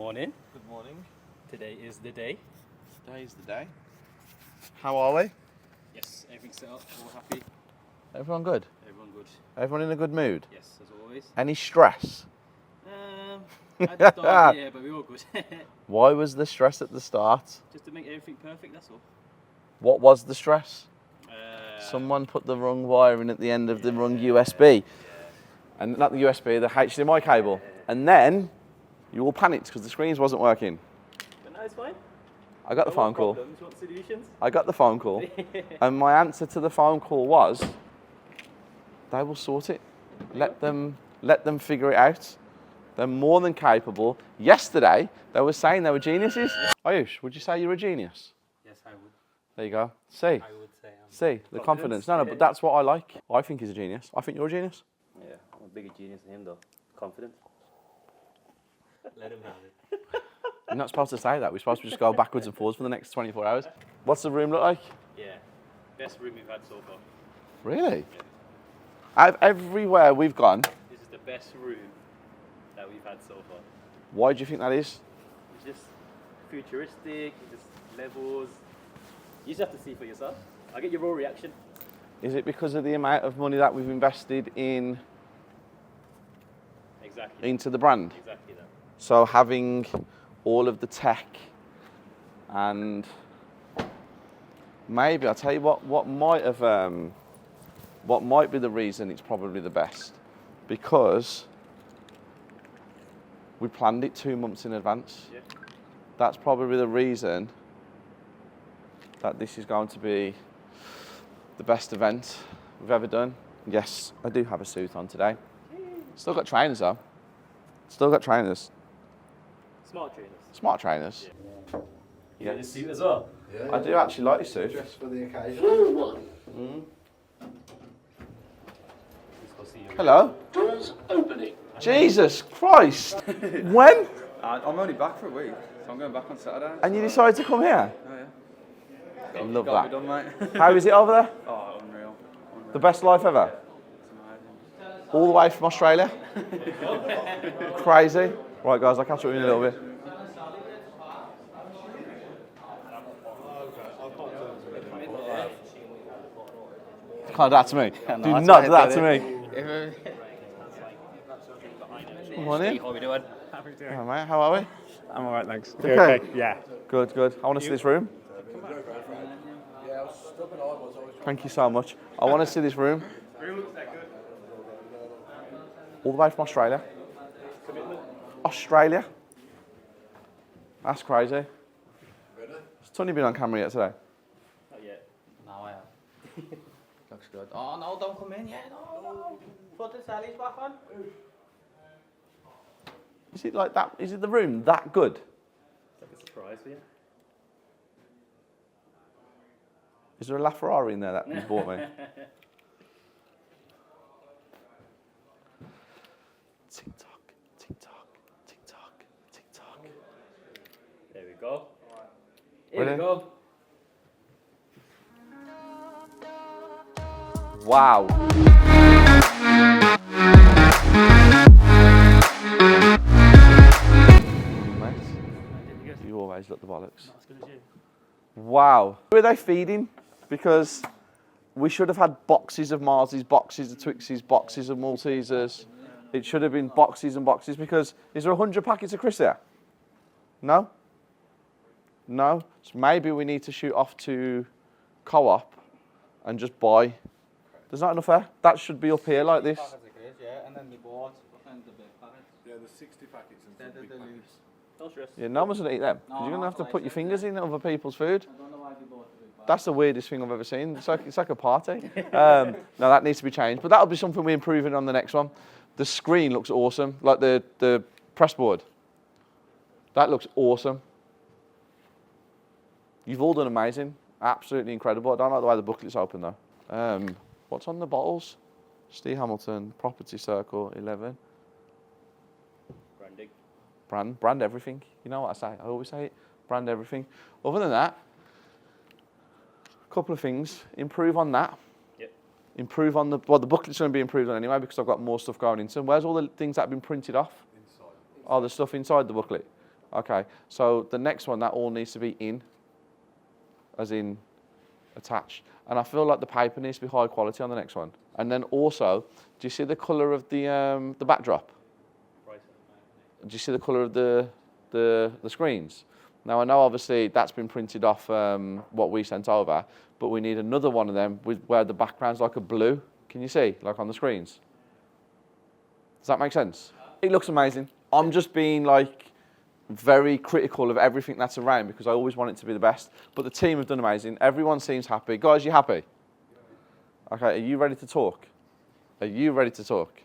morning. Good morning. Today is the day. Today is the day. How are we? Yes, everything's set up. All happy. Everyone good? Everyone good. Everyone in a good mood? Yes, as always. Any stress? At the start, yeah, but we're all good. Why was the stress at the start? Just to make everything perfect, that's all. What was the stress? Someone Someone put the wrong wire in at the end of the wrong USB. And not the USB, the HDMI cable. And then you all panicked because the screens wasn't working. But no, it's fine. I got the No phone call. problems, you want solutions? I got the phone call. And my answer to the phone call was, they will sort it. Let them figure it out. They're more than capable. Yesterday, they were saying they were geniuses. Ayush, would you say you're a genius? Yes, I would. There you go. See? I would say See, the confidence. No, but that's what I like. I think he's a genius. I think you're a genius. Yeah, I'm a bigger genius than him though. Confident. Let him have it. You're not supposed to say that. We're supposed to just go backwards and forwards for the next 24 hours. What's the room look like? Yeah, best room we've had so far. Really? Yeah. Everywhere we've gone. This is the best room that we've had so far. Why do you think that is? It's just futuristic, it's just levels. You just have to see for yourself. I'll get your raw reaction. Is it because of the amount of money that we've invested in into the brand? Exactly that. So having all of the tech and maybe I'll tell you what might be the reason it's probably the best, because we planned it 2 months in advance. Yeah. That's probably the reason that this is going to be the best event we've ever done. Yes, I do have a suit on today. Still got trainers though. Still got trainers. Smart trainers. Smart trainers. Yeah. You got this suit as well? Yeah, I do actually like this suit. dressed for the occasion. Mm. Let's go see you. Hello. Doors opening. Jesus Christ. When? I'm only back for a week, so I'm going back on Saturday. And you decided to come here? Oh yeah. I love Got that. me done, mate. How is it over there? Oh, unreal. The best life ever? It's amazing. All the way from Australia? Crazy. Right guys, I'll catch up with you in a little bit. Can't do that to me. Do not do that to me. Good morning. How we doing? Hello, mate. How are we? I'm alright, thanks. Okay. Yeah. Good, good. I want to see this room. Thank you so much. I want to see this room. All the way from Australia. Australia? That's crazy. Has Tony been on camera yet today? Not yet. No, I have. Looks good. Oh no, don't come in yet. No. Put the sallies back on. Is it like that? Is it the room that good? It's like a surprise for you. Is there a LaFerrari in there that you bought me? Tick-tock, tick-tock, tick-tock, tick-tock. There we go. Here Ready? we go. Wow. Mate, you always look the bollocks. Not as good as you. Wow. Who are they feeding? Because we should have had boxes of Marsies, boxes of Twixies, boxes of Maltesers. It should have been boxes and boxes, because is there 100 packets of crisps there? No? No? So maybe we need to shoot off to Co-op and just buy. There's not enough there. That should be up here like this. Yeah, and then the board and the big packets. Yeah, there's 60 packets and some big packets. Don't stress. Yeah, no one's going to eat them. No, Because you're going to have to that's put your fingers in other people's food. I don't know why they bought the big packets. That's the weirdest thing I've ever seen. It's like a party. No, that needs to be changed. But that'll be something we're improving on the next one. The screen looks awesome. Like the press board. That looks awesome. You've all done amazing. Absolutely incredible. I don't like the way the booklet's open though. What's on the bottles? Steve Hamilton, Property Circle, 11. Branding. Brand everything. You know what I say? I always say it. Brand everything. Other than that, a couple of things. Improve on that. Yep. Improve on the booklet's going to be improved on anyway because I've got more stuff going into them. Where's all the things that have been printed off? Inside. Oh, the stuff inside the booklet. Okay, so the next one, that all needs to be in, as in attached. And I feel like the paper needs to be high quality on the next one. And then also, do you see the colour of the backdrop? Do you see the colour of the screens? Now I know obviously that's been printed off what we sent over, but we need another one of them with where the background's like a blue. Can you see, like on the screens? Does that make sense? It looks amazing. I'm just being like very critical of everything that's around because I always want it to be the best. But the team have done amazing. Everyone seems happy. Guys, you happy? Okay, are you ready to talk? Are you ready to talk?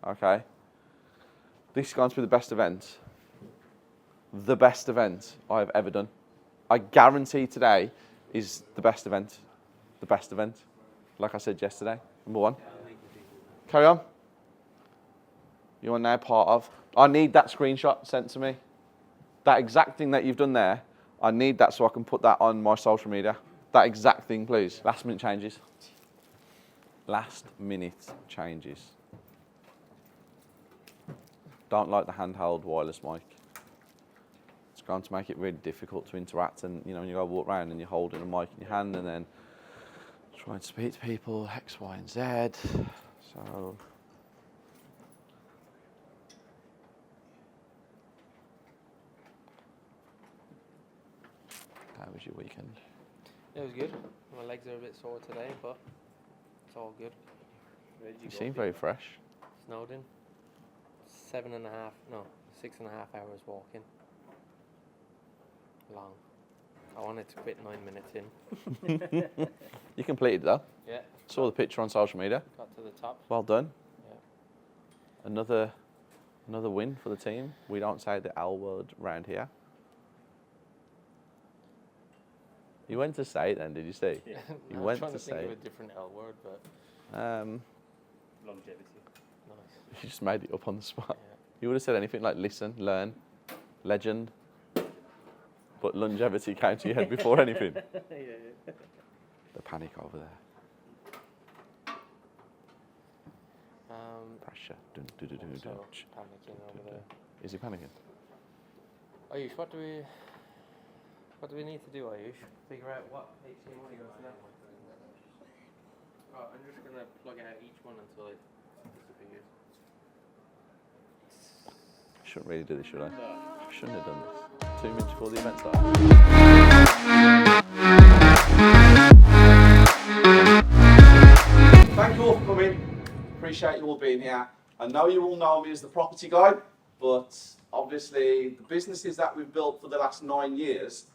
Okay. This is going to be the best event. The best event I have ever done. I guarantee today is the best event. The best event. Like I said yesterday, number one. Carry on. You are now part of. I need that screenshot sent to me. That exact thing that you've done there, I need that so I can put that on my social media. That exact thing, please. Last minute changes. Last minute changes. Don't like the handheld wireless mic. It's going to make it really difficult to interact, and you know when you go walk around and you're holding a mic in your hand and then trying to speak to people X, Y, and Z. So how was your weekend? It was good. My legs are a bit sore today, but it's all good. You seem very fresh. Snowdon. 6.5 hours walking. Long. I wanted to quit 9 minutes in. You completed that. Yeah. Saw the picture on social media. Got to the top. Well done. Yeah. Another win for the team. We don't say the L word round here. You went to say it then, did you see? Yeah. You I went was trying to to think say of a it. different L word, but Longevity. nice. You just made it up on the spot. Yeah. You would have said anything like listen, learn, legend. But longevity came to your head before anything. Yeah. The panic over there. Pressure. Dun, dun, dun, dun, dun. So panicking over there. Is he panicking? Ayush, what do we need to do, Ayush? Figure out what HDMI goes to that one. Right, I'm just gonna plug out each one until it disappears. Shouldn't really do this, should I? No. Shouldn't have done this. 2 minutes before the event starts. Thank you all for coming. Appreciate you all being here. I know you all know me as the property guy, but obviously the businesses that we've built for the last 9 years,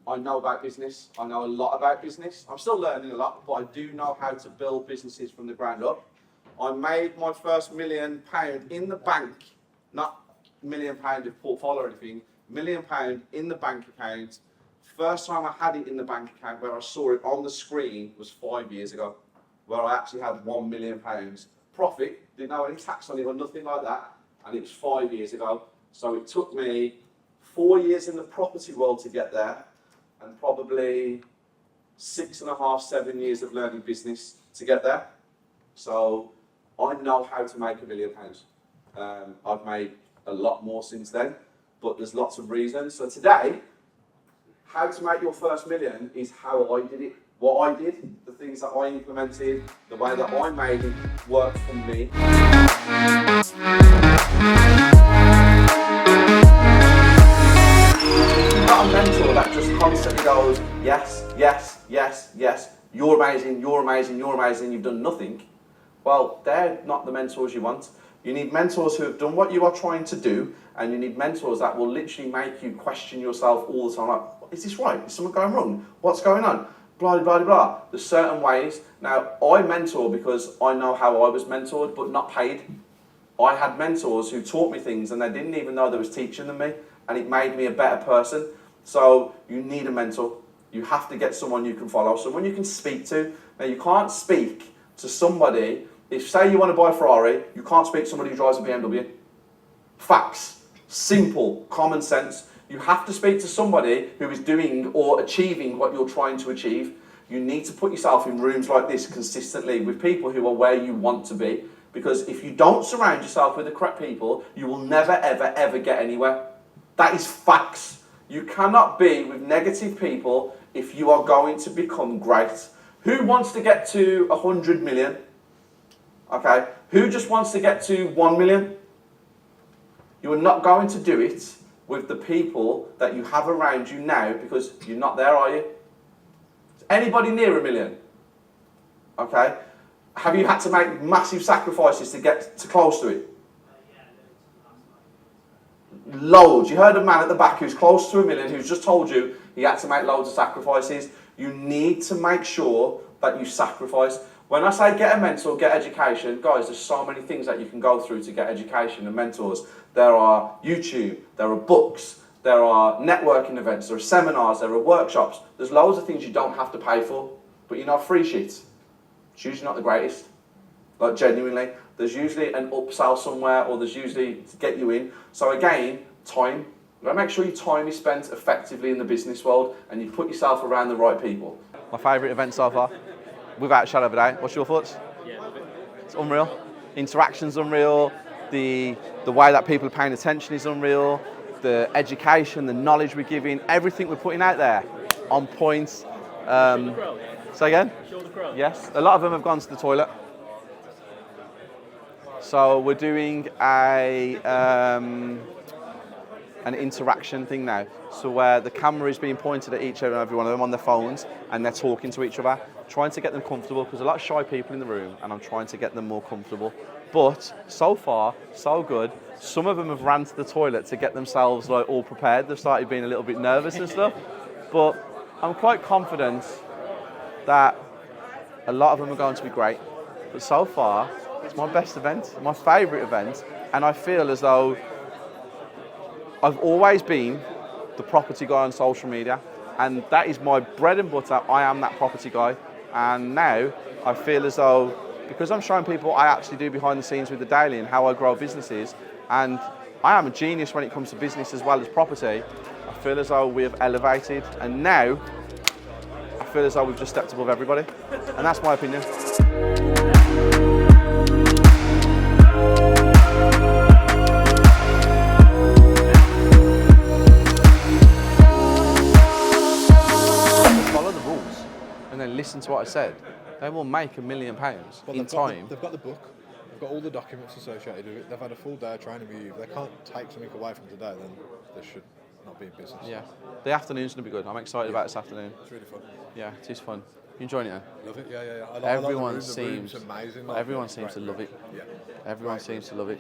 I know about business. I know a lot about business. I'm still learning a lot, but I do know how to build businesses from the ground up. I made my first £1 million in the bank, not £1 million of portfolio or anything, £1 million in the bank account. First time I had it in the bank account where I saw it on the screen was 5 years ago, where I actually had £1 million profit, didn't know any tax on it or nothing like that, and it was 5 years ago. So it took me 4 years in the property world to get there, and probably 6.5, 7 years of learning business to get there. So I know how to make £1 million. I've made a lot more since then, but there's lots of reasons. So today, how to make your first million is how I did it, what I did, the things that I implemented, the way that I made it work for me. You're not a mentor that just constantly goes, yes, yes, yes, yes, you're amazing, you're amazing, you're amazing, you've done nothing. Well, they're not the mentors you want. You need mentors who have done what you are trying to do, and you need mentors that will literally make you question yourself all the time. Like, is this right? Is something going wrong? What's going on? Blah, blah, blah, blah. There's certain ways. Now, I mentor because I know how I was mentored, but not paid. I had mentors who taught me things, and they didn't even know they was teaching them me, and it made me a better person. So you need a mentor. You have to get someone you can follow, someone you can speak to. Now, you can't speak to somebody. If, say, you want to buy a Ferrari, you can't speak to somebody who drives a BMW. Facts. Simple. Common sense. You have to speak to somebody who is doing or achieving what you're trying to achieve. You need to put yourself in rooms like this consistently with people who are where you want to be. Because if you don't surround yourself with the correct people, you will never, ever, ever get anywhere. That is facts. You cannot be with negative people if you are going to become great. Who wants to get to 100 million? Okay. Who just wants to get to 1 million? You are not going to do it with the people that you have around you now because you're not there, are you? Is anybody near 1 million? Okay. Have you had to make massive sacrifices to get to close to it? Loads. You heard a man at the back who's close to 1 million who's just told you he had to make loads of sacrifices. You need to make sure that you sacrifice. When I say get a mentor, get education, guys, there's so many things that you can go through to get education and mentors. There are YouTube, there are books, there are networking events, there are seminars, there are workshops. There's loads of things you don't have to pay for, but you know, free shit. It's usually not the greatest. Like, genuinely. There's usually an upsell somewhere, or there's usually to get you in. So again, time. You gotta make sure your time is spent effectively in the business world and you put yourself around the right people. My favourite event so far, without a shadow of a doubt. What's your thoughts? Yeah, love it. It's unreal. Interaction's unreal. The way that people are paying attention is unreal. The education, the knowledge we're giving, everything we're putting out there, on point. Say again? Show the crowd. Yes. A lot of them have gone to the toilet. So we're doing an interaction thing now. So where the camera is being pointed at each and every one of them on their phones and they're talking to each other, trying to get them comfortable because a lot of shy people in the room and I'm trying to get them more comfortable. But so far, so good. Some of them have ran to the toilet to get themselves like all prepared. They've started being a little bit nervous and stuff. But I'm quite confident that a lot of them are going to be great. But so far, it's my best event, my favourite event, and I feel as though I've always been the property guy on social media, and that is my bread and butter. I am that property guy, and now I feel as though, because I'm showing people what I actually do behind the scenes with the daily and how I grow businesses, and I am a genius when it comes to business as well as property, I feel as though we have elevated, and now I feel as though we've just stepped above everybody, and that's my opinion. Follow the rules and then listen to what I said. They will make £1 million in time. They've got the book. They've got all the documents associated with it. They've had a full day of training with you. If they can't take something away from today, then they should not be in business. Yeah, the afternoon's gonna be good. I'm excited about this afternoon. It's really fun. Yeah, it is fun. You enjoying it? Then? Love it. Yeah. I like Everyone the room. The room's seems amazing. everyone seems to love it. Yeah. Everyone seems to love it.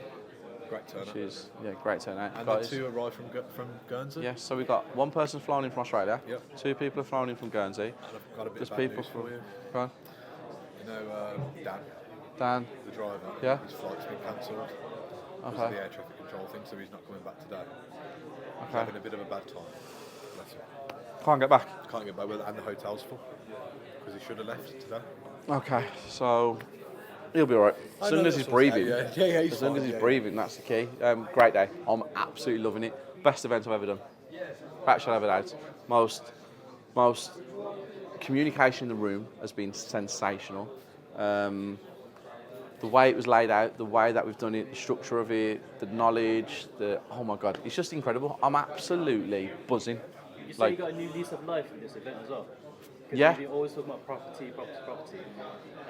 Great turnout. Which is great turnout. And Guys. the two arrived from Guernsey. Yes, so we've got one person flown in from Australia. Yep. 2 people have flown in from Guernsey. And I've got a bit There's of bad people news from. for you. Go on. You know, Dan. the driver. Yeah. His flight's been cancelled because of the air traffic control thing, so he's not coming back today. He's Okay. having a bit of a bad time. Bless him. Can't get back. Can't get back with it, and the hotel's full because he should have left today. Okay, so he'll be alright. As long as he's breathing. Yeah, he's As long fine, as he's yeah, breathing, that's the key. Great day. I'm absolutely loving it. Best event I've ever done. Actually, I've ever had. Most communication in the room has been sensational. The way it was laid out, the way that we've done it, the structure of it, the knowledge, oh my God, it's just incredible. I'm absolutely buzzing. You say you got a new lease of life in this event as well? Because Yeah. you always talk about property.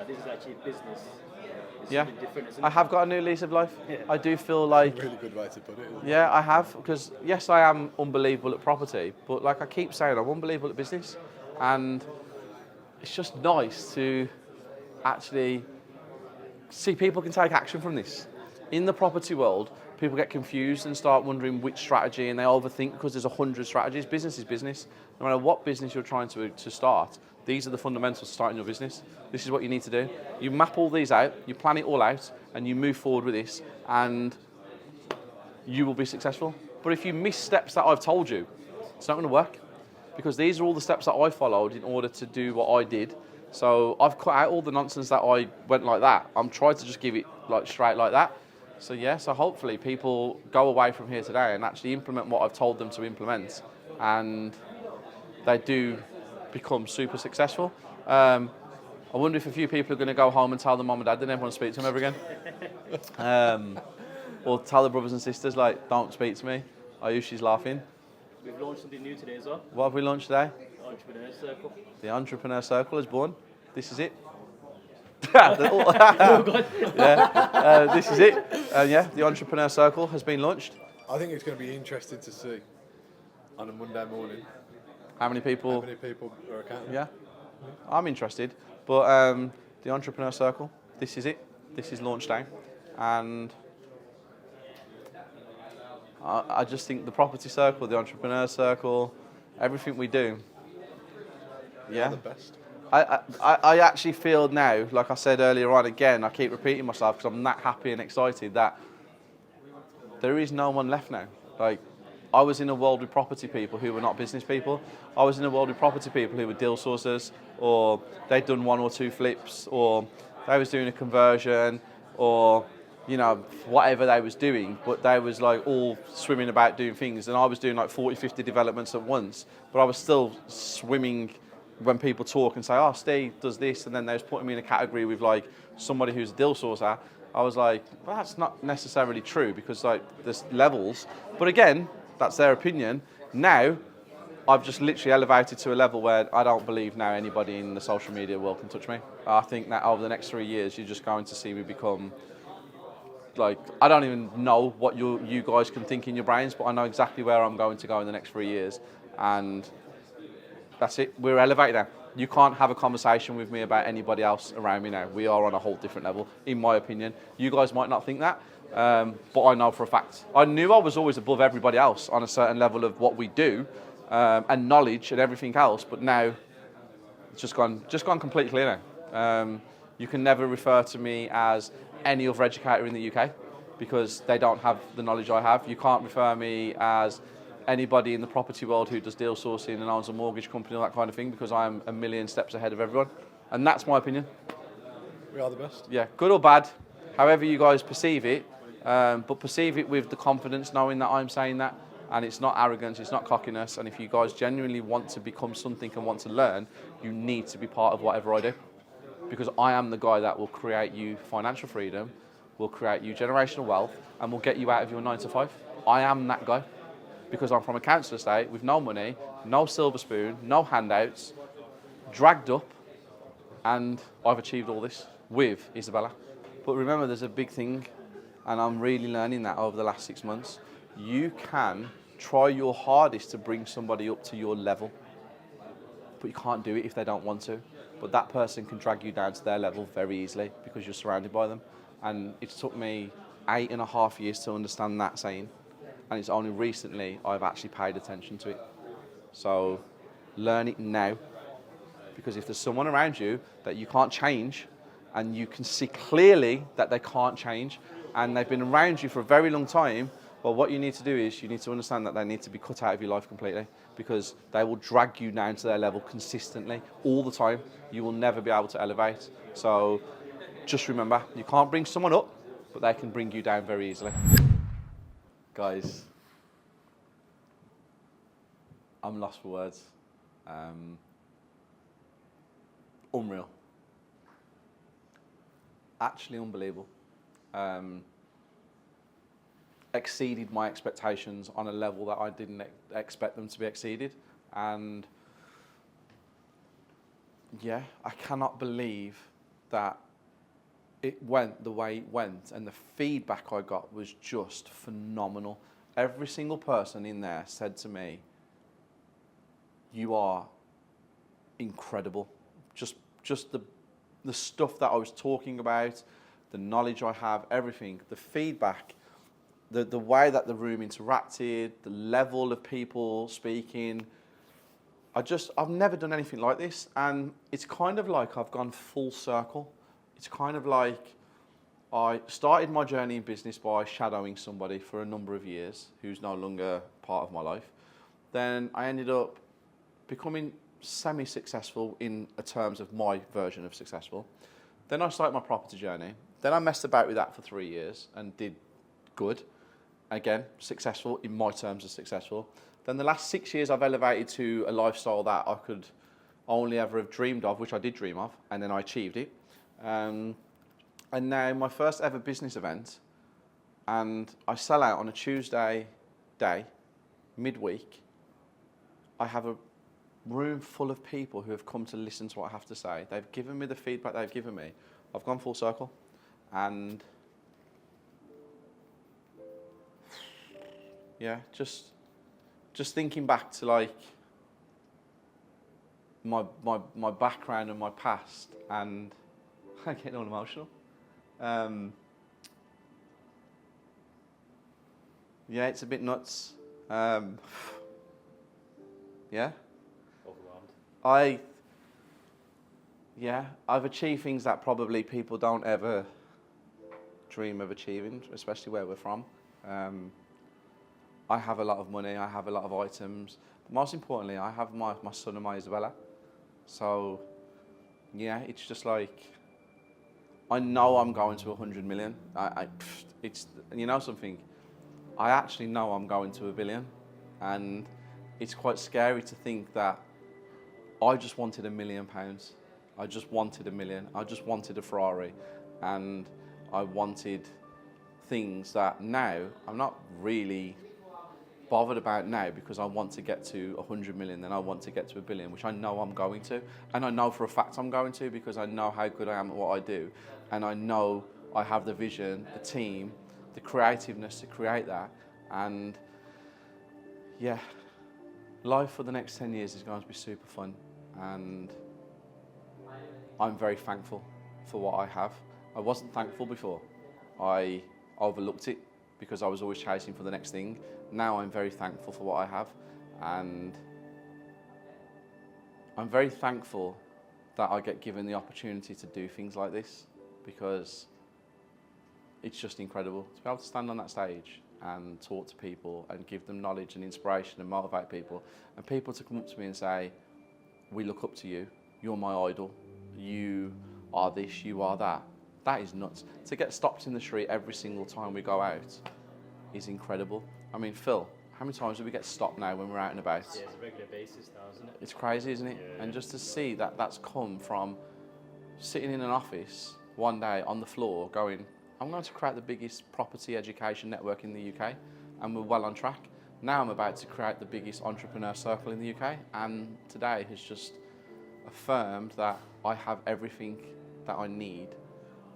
This is actually business. It's Yeah, something different, isn't I it? have got a new lease of life. Yeah. I do feel like, Really good way to put it. Isn't it? yeah, I have, because yes, I am unbelievable at property, but like I keep saying, I'm unbelievable at business, and it's just nice to actually see people can take action from this. In the property world, people get confused and start wondering which strategy, and they overthink because there's 100 strategies. Business is business. No matter what business you're trying to start, these are the fundamentals of starting your business. This is what you need to do. You map all these out, you plan it all out, and you move forward with this, and you will be successful. But if you miss steps that I've told you, it's not going to work, because these are all the steps that I followed in order to do what I did. So I've cut out all the nonsense that I went like that. I'm trying to just give it like straight like that. So yeah, so hopefully people go away from here today and actually implement what I've told them to implement, and they do become super successful. I wonder if a few people are going to go home and tell their mum and dad they never want to speak to them ever again. Or tell their brothers and sisters, like, don't speak to me. Ayushi's laughing. We've launched something new today as well. What have we launched today? Entrepreneur Circle. The Entrepreneur Circle is born. This is it. Oh God. Yeah, this is it. Yeah, the Entrepreneur Circle has been launched. I think it's going to be interesting to see on a Monday morning How many people? how many people are accounting. Yeah, I'm interested. But the Entrepreneur Circle, this is it. This is launch day. And I just think the Property Circle, the Entrepreneur Circle, everything we do. They're the best. I actually feel now, like I said earlier on, again, I keep repeating myself because I'm that happy and excited that there is no one left now. Like, I was in a world with property people who were not business people. I was in a world with property people who were deal sourcers, or they'd done 1 or 2 flips, or they was doing a conversion, or, you know, whatever they was doing, but they was like all swimming about doing things, and I was doing like 40, 50 developments at once, but I was still swimming when people talk and say, oh, Steve does this, and then they was putting me in a category with like somebody who's a deal sourcer. I was like, well, that's not necessarily true because like there's levels. But again, that's their opinion. Now, I've just literally elevated to a level where I don't believe now anybody in the social media world can touch me. I think that over the next 3 years, you're just going to see me become, like, I don't even know what you guys can think in your brains, but I know exactly where I'm going to go in the next 3 years. And that's it. We're elevated now. You can't have a conversation with me about anybody else around me now. We are on a whole different level, in my opinion. You guys might not think that, but I know for a fact. I knew I was always above everybody else on a certain level of what we do, and knowledge and everything else, but now it's just gone completely clear now. You can never refer to me as any other educator in the UK because they don't have the knowledge I have. You can't refer me as anybody in the property world who does deal sourcing and owns a mortgage company or that kind of thing because I'm a million steps ahead of everyone. And that's my opinion. We are the best. Yeah, good or bad, however you guys perceive it, but perceive it with the confidence knowing that I'm saying that. And it's not arrogance, it's not cockiness. And if you guys genuinely want to become something and want to learn, you need to be part of whatever I do. Because I am the guy that will create you financial freedom, will create you generational wealth, and will get you out of your 9 to 5. I am that guy. Because I'm from a council estate with no money, no silver spoon, no handouts, dragged up, and I've achieved all this with Isabella. But remember, there's a big thing, and I'm really learning that over the last 6 months. You can try your hardest to bring somebody up to your level, but you can't do it if they don't want to. But that person can drag you down to their level very easily because you're surrounded by them. And it took me 8.5 years to understand that saying. And it's only recently I've actually paid attention to it. So learn it now, because if there's someone around you that you can't change and you can see clearly that they can't change and they've been around you for a very long time, well, what you need to do is you need to understand that they need to be cut out of your life completely because they will drag you down to their level consistently all the time. You will never be able to elevate. So just remember, you can't bring someone up, but they can bring you down very easily. Guys, I'm lost for words. Unreal. Actually unbelievable. Exceeded my expectations on a level that I didn't expect them to be exceeded. And yeah, I cannot believe that it went the way it went, and the feedback I got was just phenomenal. Every single person in there said to me, you are incredible. Just the stuff that I was talking about, the knowledge I have, everything, the feedback, the way that the room interacted, the level of people speaking. I've never done anything like this, and it's kind of like I've gone full circle. It's kind of like I started my journey in business by shadowing somebody for a number of years who's no longer part of my life. Then I ended up becoming semi-successful in terms of my version of successful. Then I started my property journey. Then I messed about with that for 3 years and did good. Again, successful in my terms of successful. Then the last 6 years I've elevated to a lifestyle that I could only ever have dreamed of, which I did dream of, and then I achieved it. And now my first ever business event, and I sell out on a Tuesday day, midweek, I have a room full of people who have come to listen to what I have to say. They've given me the feedback they've given me. I've gone full circle. And yeah, just thinking back to like my background and my past, and I'm getting all emotional. Yeah, it's a bit nuts. Yeah. Overwhelmed. I've achieved things that probably people don't ever dream of achieving, especially where we're from. I have a lot of money, I have a lot of items, but most importantly, I have my son and my Isabella. So, yeah, it's just like, I know I'm going to 100 million. It's, you know something, I actually know I'm going to 1 billion, and it's quite scary to think that I just wanted £1 million. I just wanted 1 million. I just wanted a Ferrari, and I wanted things that now I'm not really bothered about now, because I want to get to 100 million, then I want to get to 1 billion, which I know I'm going to, and I know for a fact I'm going to, because I know how good I am at what I do, and I know I have the vision, the team, the creativeness to create that. And yeah, life for the next 10 years is going to be super fun, and I'm very thankful for what I have. I wasn't thankful before. I overlooked it because I was always chasing for the next thing. Now I'm very thankful for what I have, and I'm very thankful that I get given the opportunity to do things like this, because it's just incredible to be able to stand on that stage and talk to people and give them knowledge and inspiration and motivate people, and people to come up to me and say, we look up to you, you're my idol, you are this, you are that. That is nuts. To get stopped in the street every single time we go out is incredible. I mean, Phil, how many times do we get stopped now when we're out and about? Yeah, it's a regular basis now, isn't it? It's crazy, isn't it? Yeah. And just to see that that's come from sitting in an office one day on the floor going, I'm going to create the biggest property education network in the UK, and we're well on track. Now I'm about to create the biggest entrepreneur circle in the UK, and today has just affirmed that I have everything that I need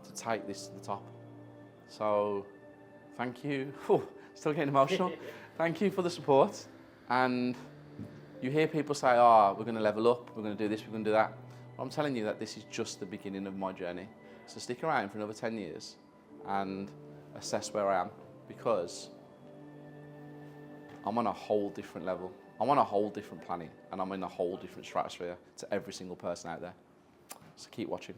to take this to the top. So thank you. Still getting emotional. Thank you for the support. And you hear people say, oh, we're going to level up, we're going to do this, we're going to do that. Well, I'm telling you that this is just the beginning of my journey. So stick around for another 10 years and assess where I am, because I'm on a whole different level. I'm on a whole different planet, and I'm in a whole different stratosphere to every single person out there. So keep watching.